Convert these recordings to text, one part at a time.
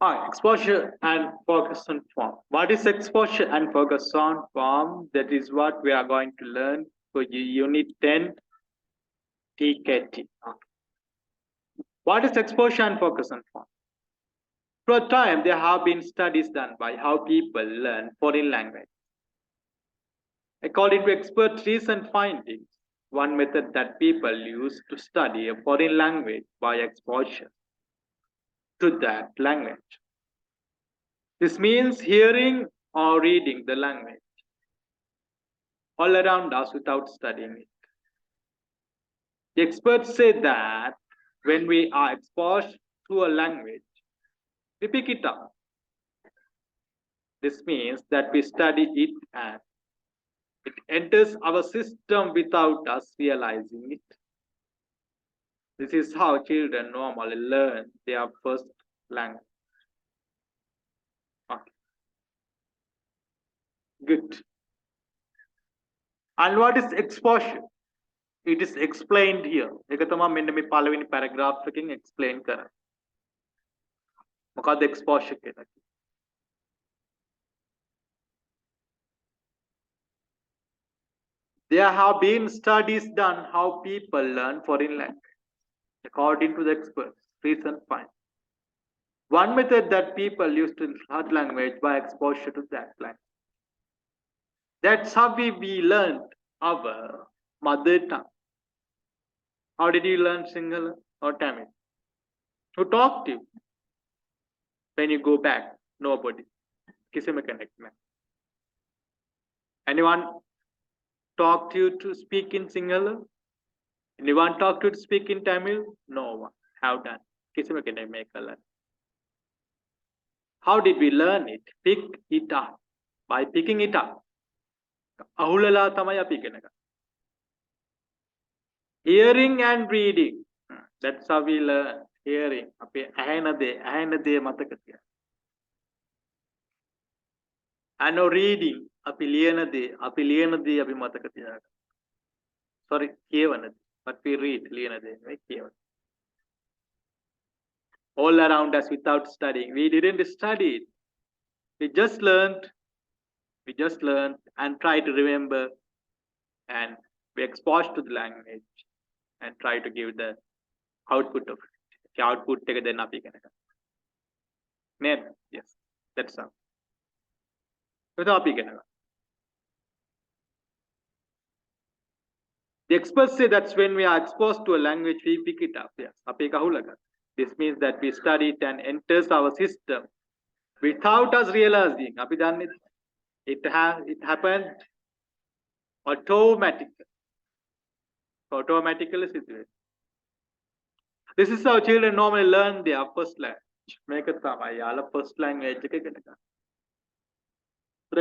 Hi, exposure and focus on form. What is exposure and focus on form? That is what we are going to learn for Unit 10 TKT. What is exposure and focus on form? For a time, there have been studies done by how people learn foreign language. According to experts' recent findings, one method that people use to study a foreign language by exposure to that language. This means hearing or reading the language all around us without studying it. The experts say that when we are exposed to a language, we pick it up. This means that we study it and it enters our system without us realizing it. This is how children normally learn their first language. Okay. Good. And what is exposure? It is explained here. ඒක තමයි මෙන්න මේ පළවෙනි paragraph එකකින් explain කරන්නේ. මොකක්ද exposure කියලා? There have been studies done how people learn foreign language. According to the experts, recent find. One method that people use to learn language by exposure to that language. That's how we learned our mother tongue. How did you learn Sinhala or Tamil? Who talked to you? When you go back, nobody. किसी में connect में. Anyone talk to you to speak in Sinhala? Anyone talk to you to speak in Tamil? No one. How done? किसी में connect में colour. How did we learn it? Pick it up. By picking it up. අහුලලා තමයි අපි ඉගෙන ගන්න. Hearing and reading. That's how we learn. Hearing. අපි ඇහෙන දේ මතක තියාගන්න. And reading. අපි ලියන දේ අපි මතක තියාගන්න. Sorry, කියවන දේ. But we read ලියන දේ නෙවෙයි කියවන. All around us without studying. We didn't study it. We just learned and try to remember, and we exposed to the language and try to give the output of it. The output එක දෙන්න අපි ඉගෙන ගන්න. නේද? Yes. That's all. ඒක අපි ඉගෙන ගන්න. The experts say that's when we are exposed to a language, we pick it up. Yes. අපි ඒක අහුලා ගන්න. This means that we study it and enters our system without us realizing. අපි දන්නේ it happened automatically. Automatically situation. This is how children normally learn their first language. මේක තමයි යාලා first language එක ඉගෙන ගන්න.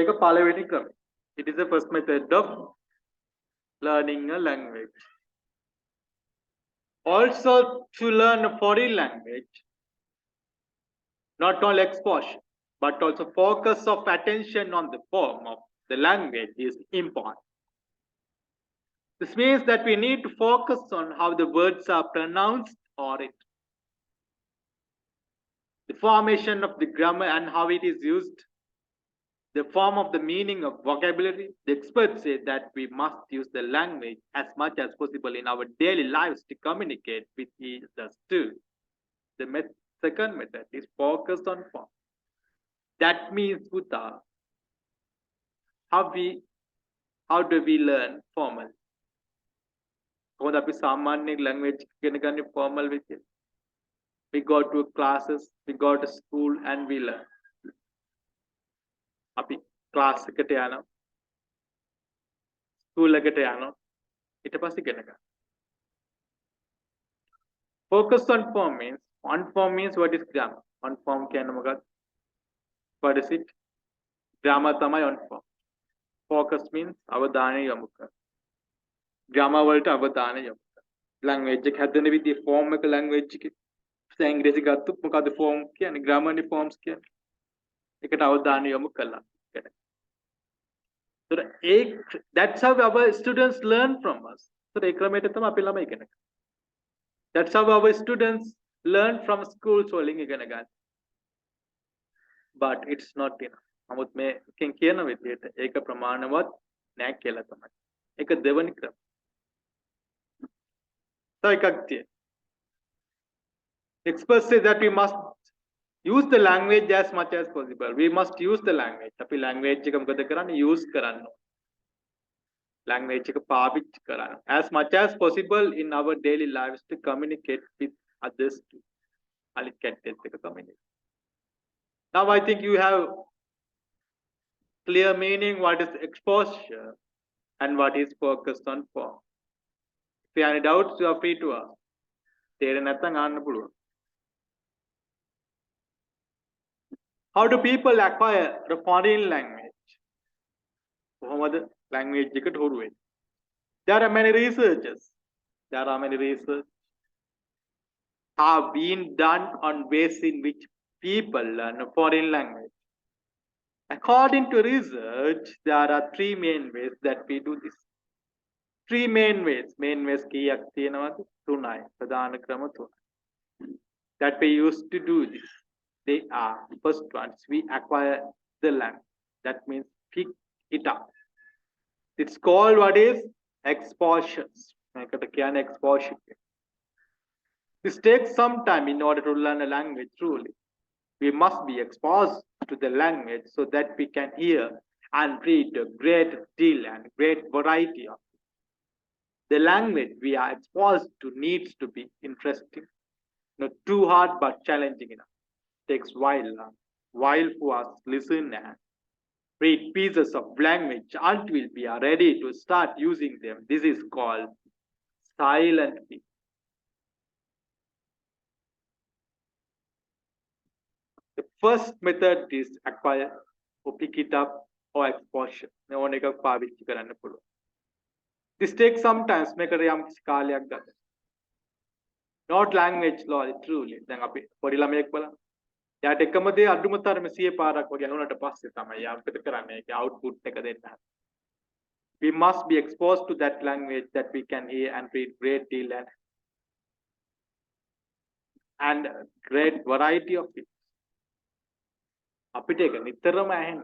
ඒක පළවෙනි ක්‍රමය. It is the first method of learning a language. Also, to learn a foreign language, not only exposure, but also focus of attention on the form of the language is important. This means that we need to focus on how the words are pronounced or it. The formation of the grammar and how it is used. The form of the meaning of vocabulary. The experts say that we must use the language as much as possible in our daily lives to communicate with each other too. The second method is focus on form. That means, Buddha, how do we learn formal? කොහොමද අපි සාමාන්‍ය language ඉගෙන ගන්න formal විදියට? We go to classes, we go to school and we learn. අපි class එකට යනවා. School එකට යනවා. ඊට පස්සේ ඉගෙන ගන්න. Focus on form means, on form means what is grammar? On form කියන්නේ මොකක්ද? What is it? Grammar තමයි on form. Focus means අවධානය යොමු කරන. Grammar වලට අවධානය යොමු කරන. Language එක හැදෙන විදිය form එක language එකේ. දැන් ඉංග්‍රීසි ගත්තොත් මොකද්ද form කියන්නේ? Grammar නේ forms කියන්නේ. ඒකට අවධානය යොමු කළා. So that's how our students learn from us. So ඒ ක්‍රමයට තමයි අපි ළමයි ඉගෙන ගන්න. That's how our students learn from schools වලින් ඉගෙන ගන්න. but it's not enough. නමුත් මේකෙන් කියන විදිහට ඒක ප්‍රමාණවත් නෑ කියලා තමයි. ඒක දෙවනි ක්‍රම. තව එකක් තියෙනවා. Experts say that we must use the language as much as possible. We must use the language. අපි language එක මොකද කරන්නේ? use කරන්න. Language එක පාවිච්චි කරන්න. As much as possible in our daily lives to communicate with others too. අනිත් කැට්ටෙත් එක communicate. Now I think you have clear meaning what is exposure and what is focused on form. If you have any doubts, you are free to ask. තේරෙන්නේ නැත්නම් අහන්න පුළුවන්. How do people acquire the foreign language? කොහොමද language එකට හුරු වෙන්නේ? There are many researches. There are many research have been done on ways in which people learn a foreign language. According to research, there are three main ways that we do this. Three main ways. Main ways කීයක් තියෙනවද? තුනයි. ප්‍රධාන ක්‍රම තුනයි. That we used to do this. They are first ones we acquire the language. That means pick it up. It's called what is exposures. මේකට කියන්නේ exposure. This takes some time in order to learn a language truly. We must be exposed to the language so that we can hear and read a great deal and great variety of it. The language we are exposed to needs to be interesting, not too hard but challenging enough. It takes while for us listen and read pieces of language until we are ready to start using them. This is called silent reading. The first method is acquire or pick it up or exposure. ඕන එකක් පාවිච්චි කරන්න පුළුවන්. This takes sometimes මේකට යම් කිසි කාලයක් ගන්න. Not language law truly. දැන් අපි පොඩි ළමයෙක් බලන්න. එයාට එකම දේ අඩුම තරමේ 100 පාරක් වගේ අහුනට පස්සේ තමයි යා අපිට කරන්නේ ඒකේ output එක දෙන්න. We must be exposed to that language that we can hear and read great deal and great variety of it. අපිට ඒක නිතරම ඇහෙන්න.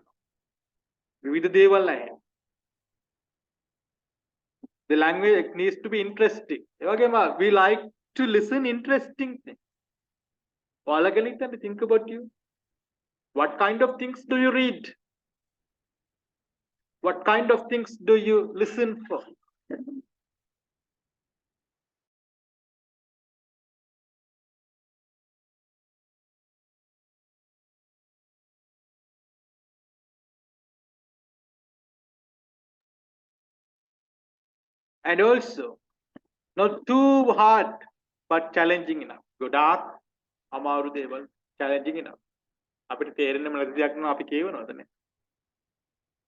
විවිධ දේවල් ඇහෙන්න. The language needs to be interesting. ඒ වගේම we like to listen interesting things. ඔයාලගෙන් think about you. What kind of things do you read? What kind of things do you listen for? And also, not too hard but challenging enough. ගොඩාක් අමාරු දේවල් challenging enough. අපිට තේරෙන්නේ මොනවද දෙයක් නෝ අපි කියවනවද නේ?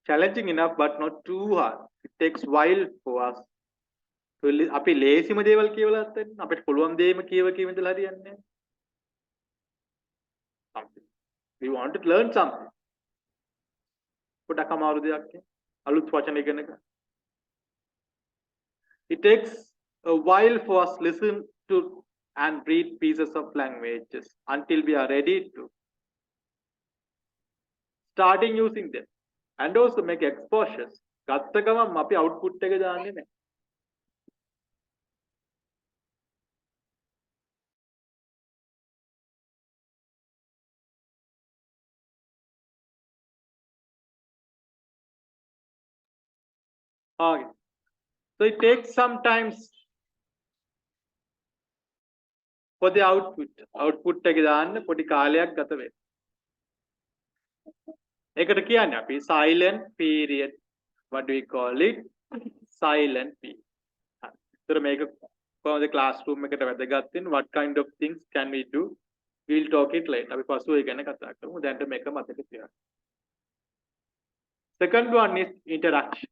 Challenging enough but not too hard. It takes while for us. අපි ලේසිම දේවල් කියවලා නැත්නම් අපිට පුළුවන් දේම කියව ඉඳලා හරියන්නේ නැහැ. Something. We want to learn something. පොඩක් අමාරු දෙයක් නේ. අලුත් වචන ඉගෙන ගන්න. It takes a while for us listen to and read pieces of languages until we are ready to starting using them and also make exposures. ගත්ත ගමන් අපි output එක දාන්නේ නැහැ. Okay. So it takes some time for the output එක දාන්න පොඩි කාලයක් ගත වෙනවා. ඒකට කියන්නේ අපි silent period. What do we call it? Silent period. ඒතර මේක කොහොමද classroom එකට වැදගත් වෙන්නේ? What kind of things can we do? We will talk it later. අපි පස්සේ ඒ ගැන කතා කරමු. දැන් මේක මතක තියාගන්න. Second one is interaction.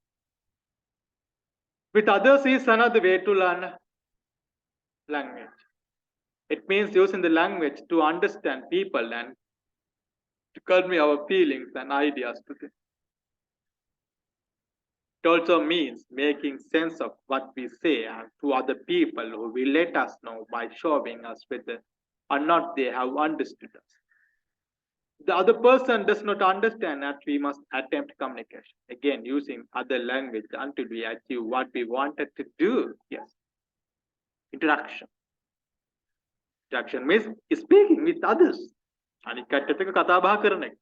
With others is another way to learn language. It means using the language to understand people and to convey our feelings and ideas to them. It also means making sense of what we say and to other people who will let us know by showing us whether or not they have understood us. the other person does not understand that we must attempt communication. Again, using other language until we achieve what we wanted to do. Yes. Interaction. Interaction means speaking with others. අනිත් කට්ටියත් එක්ක කතා බහ කරන එක.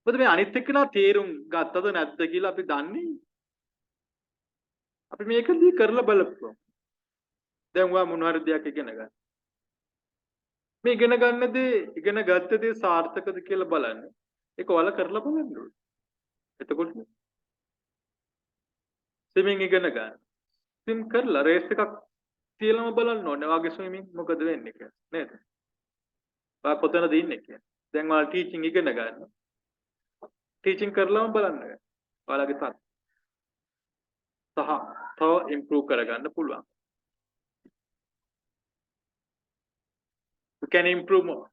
මොකද මේ අනිත් එක්කලා තේරුම් ගත්තද නැද්ද කියලා අපි දන්නේ. අපි මේකදී කරලා බලපුවා. දැන් ඔයා මොන හරි දෙයක් ඉගෙන ගන්න. මේ ඉගෙන ගන්න දේ ඉගෙන ගත්ත දේ සාර්ථකද කියලා බලන්න. ඒක ඔයාලා කරලා බලන්න ඕනේ. එතකොට ස්විමින් ඉගෙන ගන්න. ස්විම් කරලා රේස් එකක් තියලම බලන්න ඕනේ. ඔයාගේ ස්විමින් මොකද වෙන්නේ කියලා. නේද? ඔයා කොතනද ඉන්නේ කියලා. දැන් ඔයාලා ටීචින් ඉගෙන ගන්න. ටීචින් කරලාම බලන්න. ඔයාලගේ තත් සහ තව ඉම්ප්‍රූව් කරගන්න පුළුවන්. You can improve more.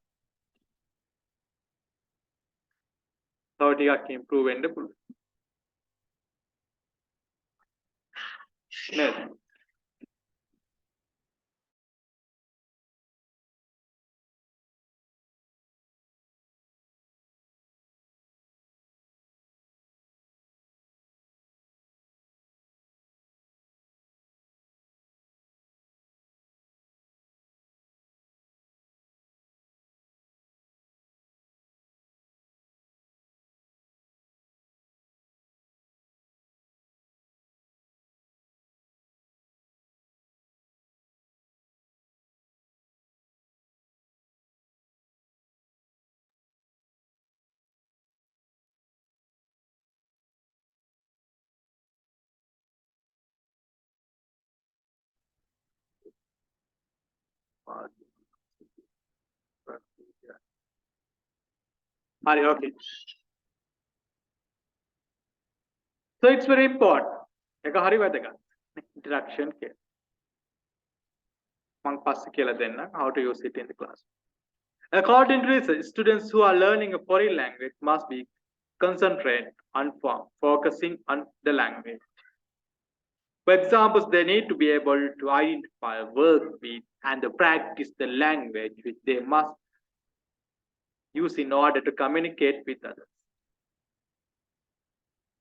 තව ටිකක් improve වෙන්න පුළුවන්. නේද? Are you okay? So it's very important. එක හරි වැදගත්. Interaction care. මම පස්සේ කියලා දෙන්න how to use it in the class. According to research, students who are learning a foreign language must be concentrated on focusing on the language. For example, they need to be able to identify, work with, and practice the language which they must use in order to communicate with others.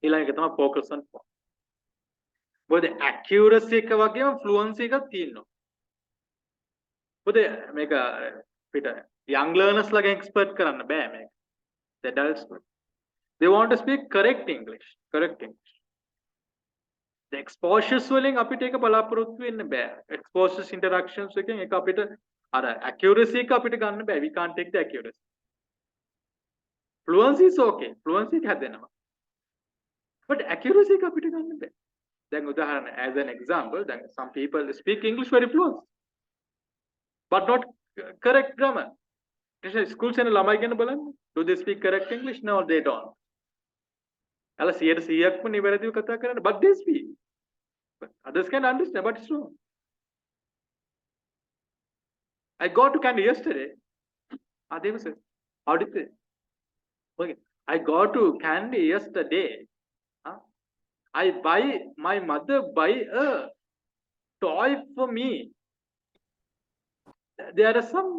ඊළඟ එක තමයි focus on form. මොකද accuracy එක වගේම fluency එකක් තියෙනවා. මොකද මේක පිට young learners ලගේ expert කරන්න බෑ මේක. The adults they want to speak correct English. The exposures වලින් අපිට ඒක බලාපොරොත්තු වෙන්න බෑ. Exposures interactions එකෙන් ඒක අපිට අර accuracy එක අපිට ගන්න බෑ. We can't take the accuracy. Fluency is okay. Fluency එක හැදෙනවා. But accuracy එක අපිට ගන්න බෑ. දැන් උදාහරණ as an example, then some people speak English very fluent, but not correct grammar. Schools යන ළමයි ගැන බලන්න. Do they speak correct English? No, they don't. අල 100%ක්ම නිවැරදිව කතා කරන්න, but they speak. But others can understand, but it's wrong. I got to Canada yesterday. They were saying, how did they? Okay, I got to Canada yesterday. My mother buy a toy for me. There are some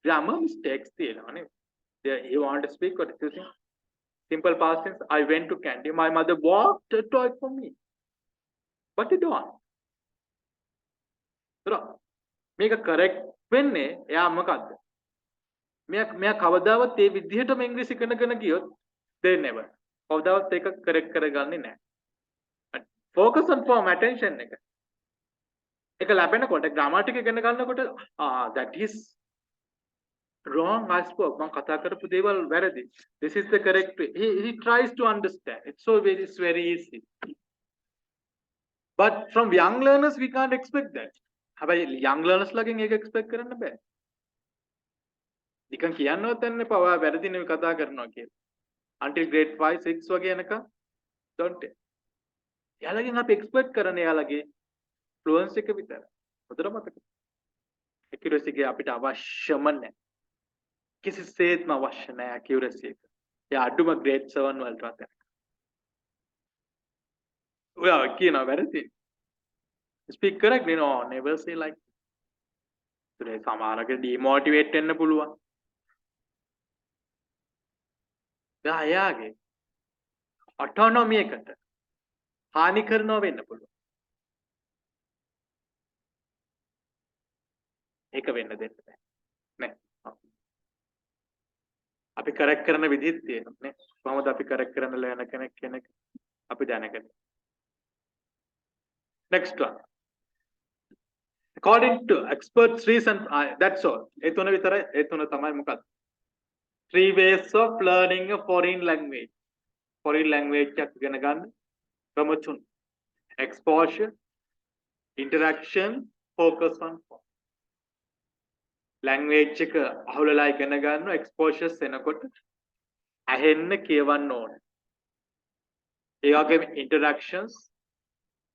grammar mistakes there. You want to speak what you think? Simple past tense. I went to Canada. My mother bought a toy for me. But they don't. මේක correct වෙන්නේ එයා මොකද්ද? මෙයා කවදාවත් ඒ විදිහටම ඉංග්‍රීසි ඉගෙනගෙන ගියොත් they never. කවදාවත් ඒක correct කරගන්නේ නැහැ. Focus on form, attention එක. ඒක ලැබෙනකොට grammar ඉගෙන ගන්නකොට that is wrong. I spoke. මම කතා කරපු දේවල් වැරදි. This is the correct way. He tries to understand. It's very easy. But from young learners we can't expect that. හැබැයි young learners ලගෙන් ඒක expect කරන්න බෑ. නිකන් කියන්නවත් යන්න එපා. ඔයා වැරදි නෙවෙයි කතා කරනවා කියලා. Until grade 5 6 වගේ යනකම් don't. එයාලගෙන් අපි expect කරන්නේ එයාලගේ fluency එක විතර. හොඳට මතක. accuracy එක අපිට අවශ්‍යම නැහැ. කිසිසේත්ම අවශ්‍ය නැහැ accuracy එක. එයා අඩුම grade 7 වලටවත් යනකම්. ඔයා කියනවා වැරදි. Speak correctly. No, never say like. සමහරකට demotivate වෙන්න පුළුවන්. එයාගේ ඔටෝනොමි එකට හානි කරනවා වෙන්න පුළුවන්. ඒක වෙන්න දෙන්න බෑ. නේ. අපි කරෙක්ට් කරන විදිහත් තියෙනවා නේ. කොහොමද අපි කරෙක්ට් කරන්න ලෑන කෙනෙක් අපි දැනගන්න. Next one. According to experts reason that's all. ඒ තුන විතරයි. ඒ තුන තමයි මොකක්ද? 3 ways of learning a foreign language. Foreign language එකක් ඉගෙන ගන්න ක්‍රම තුන. Exposure, interaction, focus on form. Language එක අහුලලා ඉගෙන ගන්න exposures එනකොට ඇහෙන්න කියවන්න ඕනේ. ඒ වගේම interactions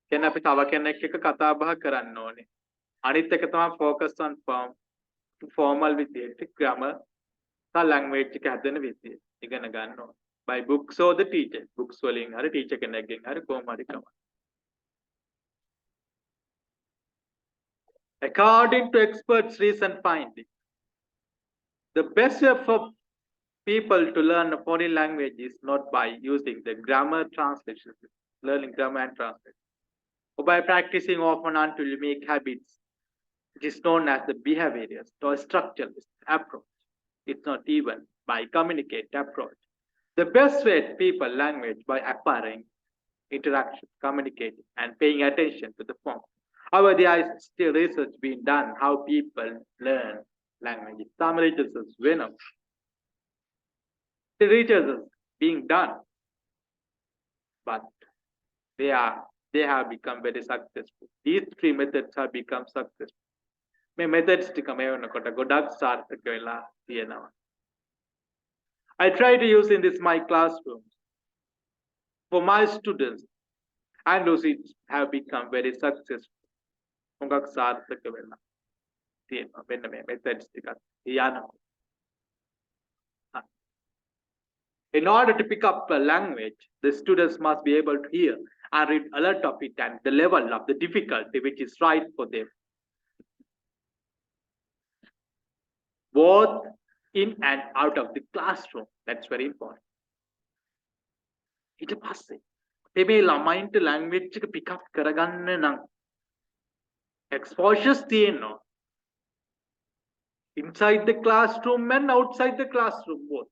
කියන්නේ අපි තව කෙනෙක් එක්ක කතා බහ කරන්න ඕනේ. අනිත් එක තමයි focus on form. Formal විදියට grammar තා language එක හදන විදිය ඉගෙන ගන්න ඕනේ. By books or the teacher. Books වලින් හරි teacher කෙනෙක්ගෙන් හරි කොහොම හරි කම. According to experts recent finding, the best way for people to learn a foreign language is not by using the grammar translation, learning grammar and translation, or by practicing often until you make habits, which is known as the behaviorist or structuralist approach. It's not even by communicate approach. The best way to people language by acquiring interaction, communicating, and paying attention to the form. However, there is still research being done how people learn language. Some research is venom. The research is being done, but they have become very successful. These 3 methods have become successful. මේ methods ටික මේ වෙනකොට ගොඩක් සාර්ථක වෙලා තියෙනවා. I try to use in this my classroom for my students, and those have become very successful. හුඟක් සාර්ථක වෙලා තියෙනවා. මෙන්න මේ methods ටිකත් යනවා. In order to pick up a language, the students must be able to hear and read a lot of it and the level of the difficulty which is right for them. Both in and out of the classroom. That's very important. ඊට පස්සේ මේ ළමයින්ට language එක pick up කරගන්න නම් exposures තියෙනවා. Inside the classroom and outside the classroom both.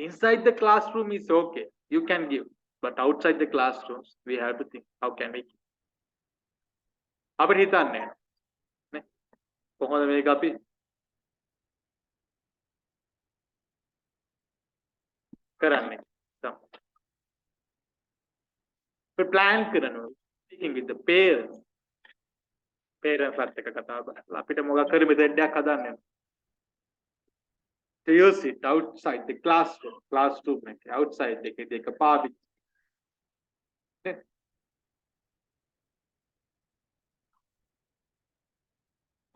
Inside the classroom is okay. You can give. But outside the classrooms, we have to think, how can we give? අපිට හිතන්නේ නේ කොහොමද මේක අපි කරන්නේ? අපි plan කරනවා. Speaking with the parents. Parents අත් එක්ක කතා කරලා අපිට මොකක් හරි method එකක් හදන්න. To use it outside the classroom එක outside එක පාවිච්චි.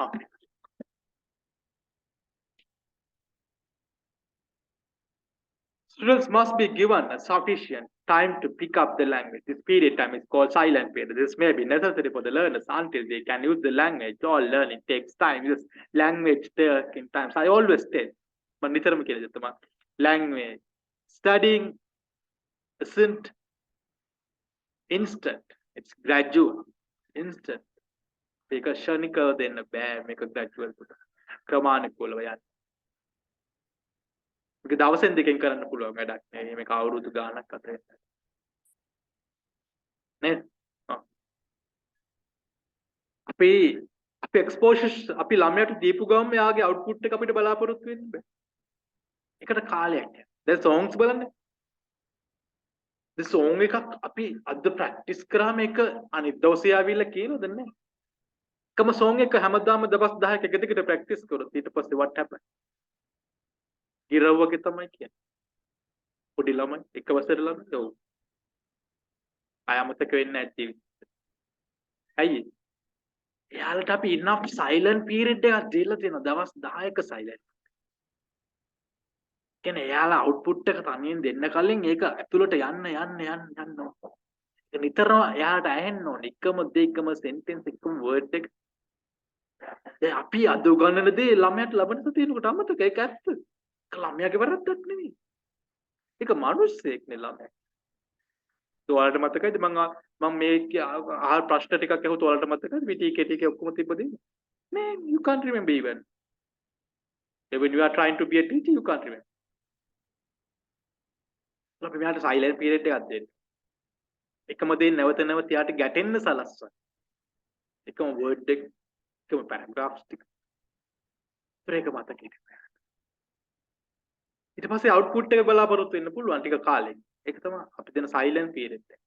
Okay. Students must be given a sufficient time to pick up the language. This period time is called silent period. This may be necessary for the learners until they can use the language. All learning takes time. This language taking time. So I always tell, language studying isn't instant. It's gradual. Instant. මේක ශනිකව දෙන්න බෑ මේක gradual කොට ක්‍රමානුකූලව යන්න. මේක දවසෙන් දෙකෙන් කරන්න පුළුවන් වැඩක් නෙවෙයි මේක අවුරුදු ගාණක් අතර නේද? අපි එක්ස්පෝෂර් අපි ළමයට දීපු ගමන් එයාගේ අවුට්පුට් එක අපිට බලාපොරොත්තු වෙන්න බෑ. ඒකට කාලයක් යනවා. දැන් songs බලන්න. the song එකක් අපි අද ප්‍රැක්ටිස් කරාම ඒක අනිත් දවසේ ආවිල්ලා කියනවද නැහැ? එකම song එක හැමදාම දවස් 10ක එක දිගට ප්‍රැක්ටිස් කරොත් ඊට පස්සේ what happen? ඉරව්වගේ තමයි කියන්නේ. පොඩි ළමයි එක වසර ළමයි ඔව්. අයමතක වෙන්නේ නැති. ඇයි? එයාලට අපි enough silent period එකක් දීලා තියෙනවා දවස් 10ක silent. කියන්නේ එයාලා output එක තනියෙන් දෙන්න කලින් ඒක ඇතුළට යන්න. නිතරම එයාට ඇහෙන්න ඕනේ එකම දේ එකම sentence එකම word එක දැන් අපි අද උගන්වන දේ ළමයාට ලබන තියෙනකොට අමතක ඒක ඇත්ත. ඒක ළමයාගේ වැරද්දක් නෙවෙයි. ඒක මිනිස්සෙක්නේ ළමයා. ඔයාලට මතකයිද මම මේ ප්‍රශ්න ටිකක් අහුවොත් ඔයාලට මතකයිද මේ TKT එකේ ඔක්කොම තිබ්බද? Man, you can't remember even. When you are trying to be a teacher, you can't remember. අපි මෙයාට silent period එකක් දෙන්න. එකම දේ නැවත නැවත යාට ගැටෙන්න සලස්වන්න. එකම word එක, එකම paragraphs ටික. ඒක මතකෙ. ඊට පස්සේ output එක බලාපොරොත්තු වෙන්න පුළුවන් ටික කාලෙක. ඒක තමයි අපි දෙන silent period එක.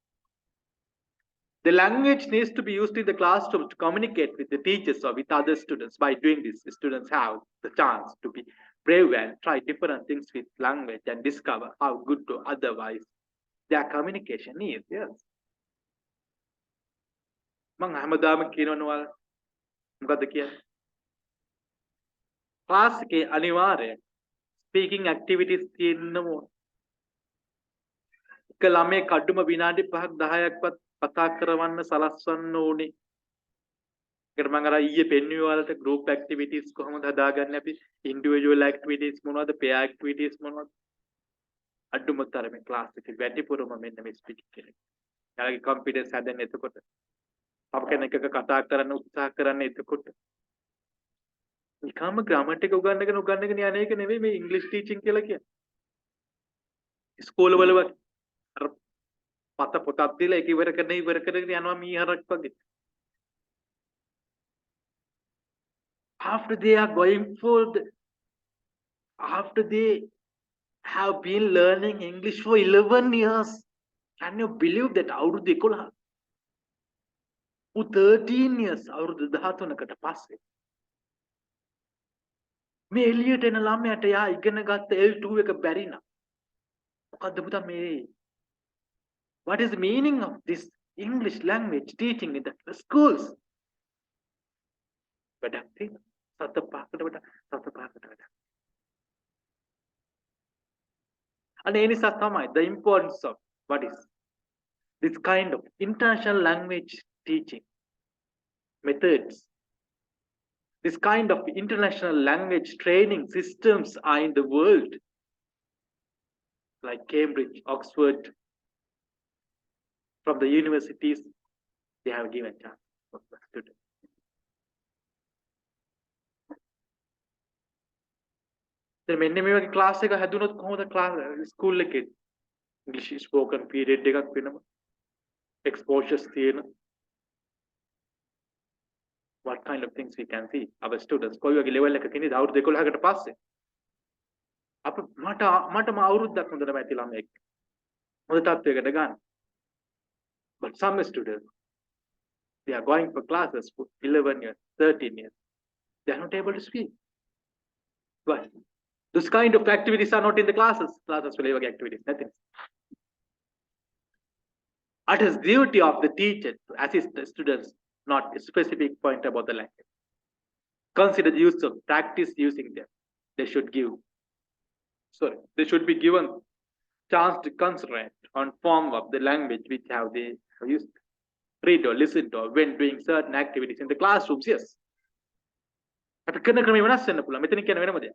The language needs to be used in the classroom to communicate with the teachers or with other students. By doing this, students have the chance to be brave and try different things with language and discover how good or otherwise their communication is. Yes. මම හැමදාම කියනවා මොකද්ද කියන්නේ? Class එකේ අනිවාර්යයෙන් speaking activities තියෙන්න ඕන. එක ළමයෙක් අඩුම විනාඩි 5ක් 10ක්වත් කතා කරවන්න සලස්වන්න ඕනේ. ඒකට මම අර ඊයේ පෙන්වුවේ ඔයාලට group activities කොහොමද හදාගන්නේ අපි individual activities මොනවද pair activities මොනවද අඩුම තරමේ ක්ලාස් එකේ වැඩිපුරම මෙන්න මේ ස්පීකින් කෙනෙක්. යාළුවගේ confidence හැදෙන්නේ එතකොට. අප කෙනෙක් එක කතා කරන්න උත්සාහ කරන්නේ එතකොට. නිකම්ම grammar ටික උගන්නගෙන යන එක නෙවෙයි මේ English teaching කියලා කියන්නේ. ඉස්කෝලවල අර පත පොතක් දීලා ඒක ඉවර කරගෙන යනවා මීහරක් වගේ. After they are going for after they have been learning English for 11 years, can you believe that? අවුරුදු 11 13 years අවුරුදු 13කට පස්සේ මේ එළියට එන ළමයාට යා ඉගෙන ගත්ත L2 එක බැරි නම් මොකද්ද පුතා මේ what is the meaning of this English language teaching in the schools? වැඩක් තියෙනවා. සත පහකට වඩා. අනේ ඒ නිසා තමයි the importance of what is this kind of international language teaching methods. This kind of international language training systems are in the world, like Cambridge, Oxford. From the universities, they have given chance for the students. then මෙන්න මේ වගේ class එක හැදුනොත් කොහොමද class school එකේ ඉංග්‍රීසි spoken period එකක් වෙනවා exposures තියෙන what kind of things we can see our students කොයි වගේ level එකක ඉන්නේ අවුරුදු 11කට පස්සේ අප මටම අවුරුද්දක් හොඳ නැති ළමෙක් හොඳ තත්වයකට ගන්න but some students they are going for classes for 11 years 13 years they are not able to speak but those kind of activities are not in the classes will have activities nothing. It is duty of the teacher to assist the students, not a specific point about the language. Consider the use of practice using them. They should be given chance to concentrate on form of the language which they have used, read or listen to when doing certain activities in the classrooms. Yes. අපි කරන ක්‍රමය වෙනස් වෙන්න පුළුවන්. මෙතන කියන වෙනම දෙයක්.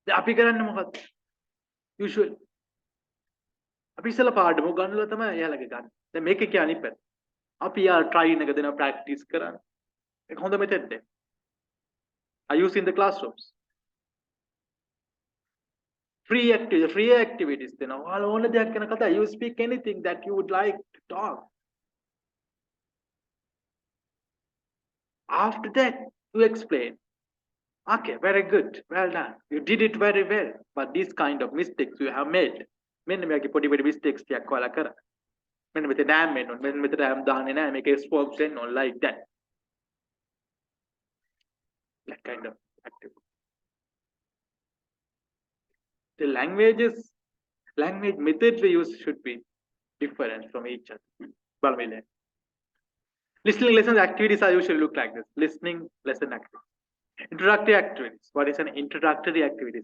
දැන් අපි කරන්නේ මොකක්ද? Usually අපි ඉස්සලා පාඩම ගන්නලා තමයි එයාලගේ ගන්න. දැන් මේක කියන්නේ අනිත් පැත්ත. අපි යා ට්‍රයින් එක දෙනවා ප්‍රැක්ටිස් කරන්න. ඒක හොඳ මෙතෙඩ් එක. I use in the classrooms. Free activities දෙනවා. ඔයාලා ඕන දෙයක් ගැන කතා. You speak anything that you would like to talk. After that, you explain. Okay, very good. Well done. You did it very well. But these kind of mistakes you have made. මෙන්න මේකේ පොඩි mistakes ටිකක් ඔයාලා කරා. මෙන්න මෙතන dam වෙන්න ඕන. මෙන්න මෙතන ඩෑම් දාන්නේ නැහැ. මේක ස්පෝක්ස් වෙන්න ඕන like that. That kind of activity. The language methods we use should be different from each other. Listening lessons activities are usually look like this. Listening lesson activities. Introductory activities. What is an introductory activity?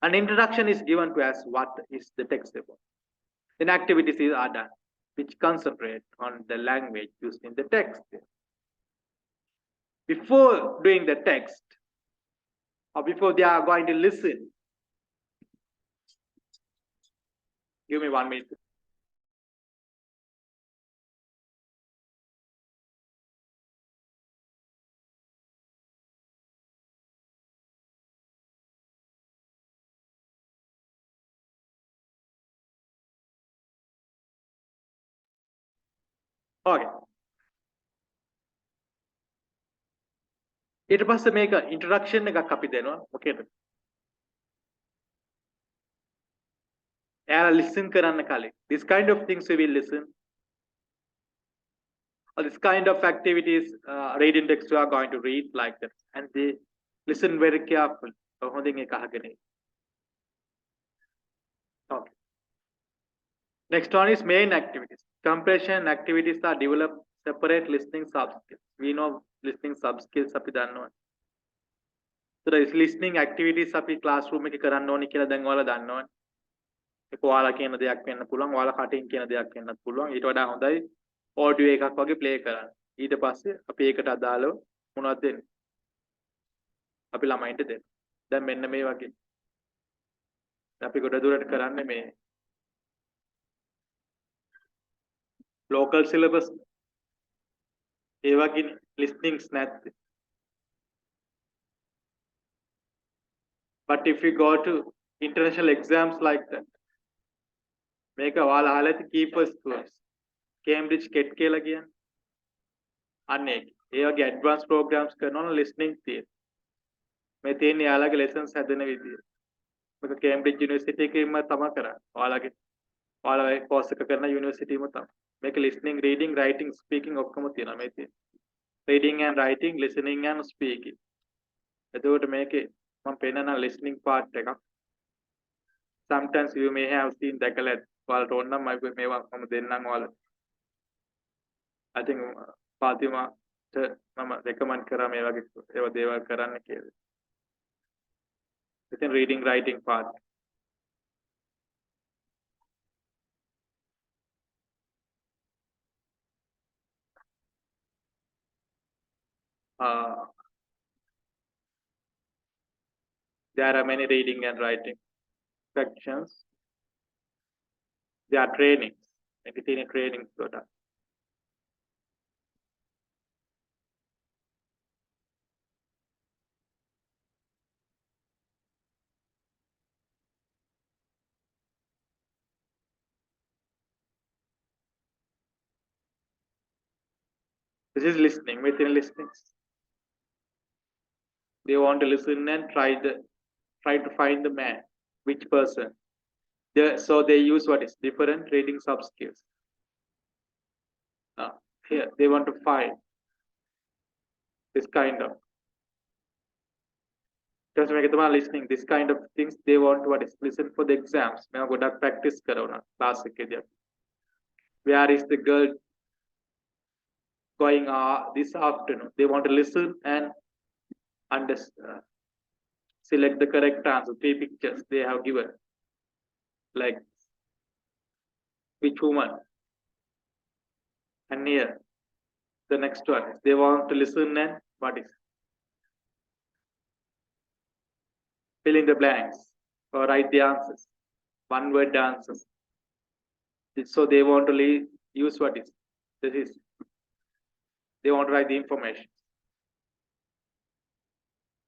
An introduction is given to us what is the text about. Then activities are done which concentrate on the language used in the text. before doing the text or before they are going to listen. Give me 1 minute. Okay. ඊට පස්සේ මේක introduction එකක් අපි දෙනවා. මොකේද? එයාලා listen කරන්න කලින්. This kind of things we will listen. Or this kind of activities, reading text we are going to read like that. And they listen very carefully. හොඳින් ඒක අහගෙන. Okay. Next one is main activities. Comprehension activities are developed separate listening subskills. We know listening subskills අපි දන්නවා. So the listening activities අපි classroom එකේ කරන්න ඕනේ කියලා දැන් ඔයාලා දන්නවනේ. ඒක ඔයාලා කියන දෙයක් වෙන්න පුළුවන්, ඔයාලා කටින් කියන දෙයක් වෙන්නත් පුළුවන්. ඊට වඩා හොඳයි audio එකක් වගේ play කරන්න. ඊට පස්සේ අපි ඒකට අදාළව මොනවද දෙන්නේ? අපි ළමයින්ට දෙන්න. දැන් මෙන්න මේ වගේ. අපි ගොඩ දුරට කරන්නේ මේ local syllabus ඒ වගේ listenings නැත්තේ. But if we go to international exams like that, මේක ඔයාලා අහලා ඇති keepers course, Cambridge KET කියලා කියන්නේ. අන්න ඒක. ඒ වගේ advanced programs කරනවා නම් listening තියෙන. මේ තියෙන යාළුවගේ lessons හැදෙන විදිය. මේක Cambridge University එකේම තමයි කරන්නේ. ඔයාලා ඒ course එක කරන university එකම තමයි. මේක listening, reading, writing, speaking ඔක්කොම තියෙනවා මේ තියෙන. Reading and writing, listening and speaking. එතකොට මේකේ මම පෙන්නන listening part එකක්. Sometimes you may have seen දැකලා ඔයාලට ඕන නම් මේවා මම දෙන්නම් ඔයාලට. I think පාතිමාට මම recommend කරා මේ වගේ ඒවා දේවල් කරන්න කියලා. Within reading writing part. There are many reading and writing sections. There are trainings. Any trainings got up. This is listening. Within listening, they want to listen and try to find the man, which person. So they use what is different reading sub skills. Here they want to find this kind of. Just make it listening. This kind of things they want to what is listen for the exams. Now go to practice karona class ke. Where is the girl going this afternoon? They want to listen and understand. Select the correct answer. 3 pictures they have given. Like which woman? And here the next one is they want to listen and what is fill in the blanks or write the answers. One word answers. So they want to use what is this is they want to write the information.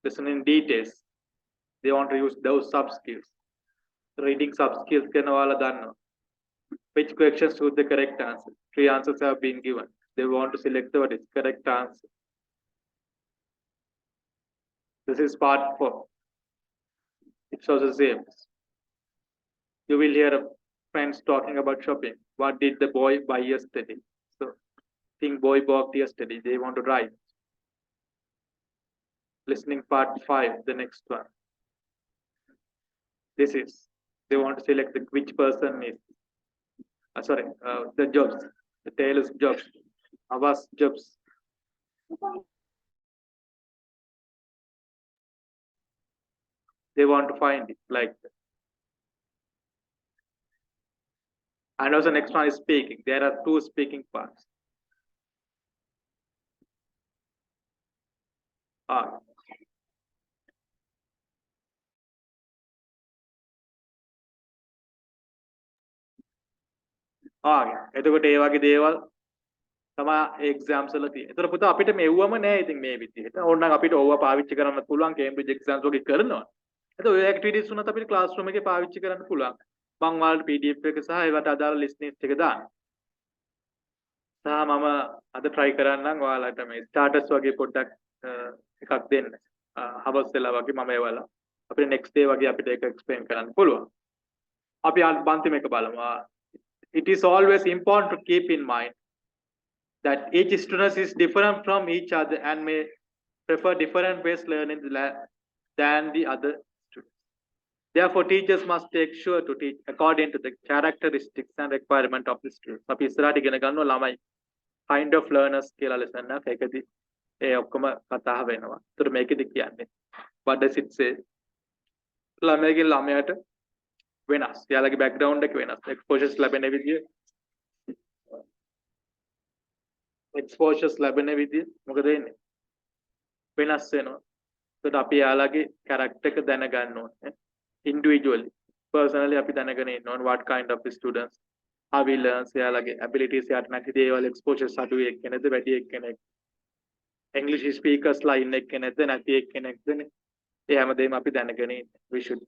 Listen in details. They want to use those sub skills. Reading sub skills can all done. Which questions suit the correct answer? 3 answers have been given. They want to select the what is correct answer. This is part 4. It's also the same. You will hear friends talking about shopping. What did the boy buy yesterday? So, think boy bought yesterday. They want to write. Listening part 5, the next one. This is they want to select which person is. Sorry, the jobs. The tailor's jobs. Ava's jobs. They want to find it like that. And also next one is speaking. There are 2 speaking parts. ආ එතකොට ඒ වගේ දේවල් තමයි exams වල තියෙන්නේ. ඒතර පුතා අපිට මෙව්වම නෑ ඉතින් මේ විදිහට. ඕනනම් අපිට ඕවා පාවිච්චි කරන්න පුළුවන් කේම්බ්‍රිජ් එක්සෑම්ස් වගේ කරනවා. එතකොට ඔය ඇක්ටිවිටීස් උනත් අපිට ක්ලාස් රූම් එකේ පාවිච්චි කරන්න පුළුවන්. මම ඔයාලට PDF එක සහ ඒවට අදාළ ලිස්ට් එක දාන්න. සහ මම අද try කරන්නම් ඔයාලට මේ ස්ටාටස් වගේ පොඩ්ඩක් එකක් දෙන්න. හවස් වෙලා වගේ මම ඒවලා අපිට next day වගේ අපිට ඒක explain කරන්න පුළුවන්. අපි අන්තිම එක බලමු. It is always important to keep in mind that each student is different from each other and may prefer different ways learning than the other students. Therefore, teachers must take sure to teach according to the characteristics and requirement of the students. අපි ඉස්සරහට ඉගෙන ගන්නවා ළමයි kind of learners කියලා lesson එකක් ඒකදී ඒ ඔක්කොම කතා වෙනවා. ඒතර මේකෙදි කියන්නේ what does it say? ළමයිගේ ළමයාට වෙනස්. එයාලගේ background එක වෙනස්. exposures ලැබෙන විදිය exposures ලැබෙන විදිය මොකද වෙන්නේ? වෙනස් වෙනවා. ඒකට අපි යාළගේ character එක දැනගන්න ඕනේ. Individually, personally අපි දැනගෙන ඉන්න ඕනේ what kind of students, how we learn, යාළගේ abilities යාට නැති දේවල් exposures අඩු එක්කෙනෙක්ද වැඩි එක්කෙනෙක්. English speakers ලා ඉන්න එක්කෙනෙක්ද නැති එක්කෙනෙක්ද නේ. ඒ හැමදේම අපි දැනගෙන ඉන්න. We should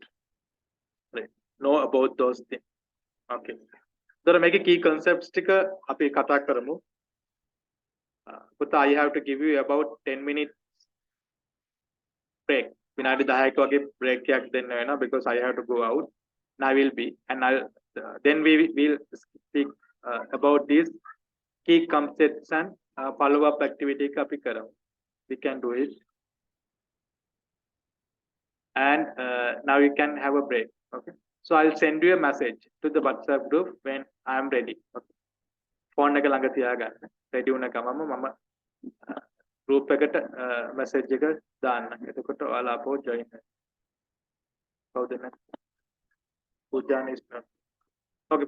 know about those things. Okay. ඒතර මේකේ key concepts ටික අපි කතා කරමු. But I have to give you about 10 minutes break. විනාඩි 10ක වගේ break එකක් දෙන්න වෙනවා because I have to go out and I will be and then we will speak about these key concepts and follow up activity එක අපි කරමු. We can do it and now you can have a break. Okay, so I'll send you a message to the WhatsApp group when I am ready. Okay, phone එක ළඟ තියාගන්න. ready වුණ ගමම මම group එකට message එක දාන්න. එතකොට ඔයාලා අපෝ join වෙන්න. කවුද නැත්? පූජාන is not. Okay.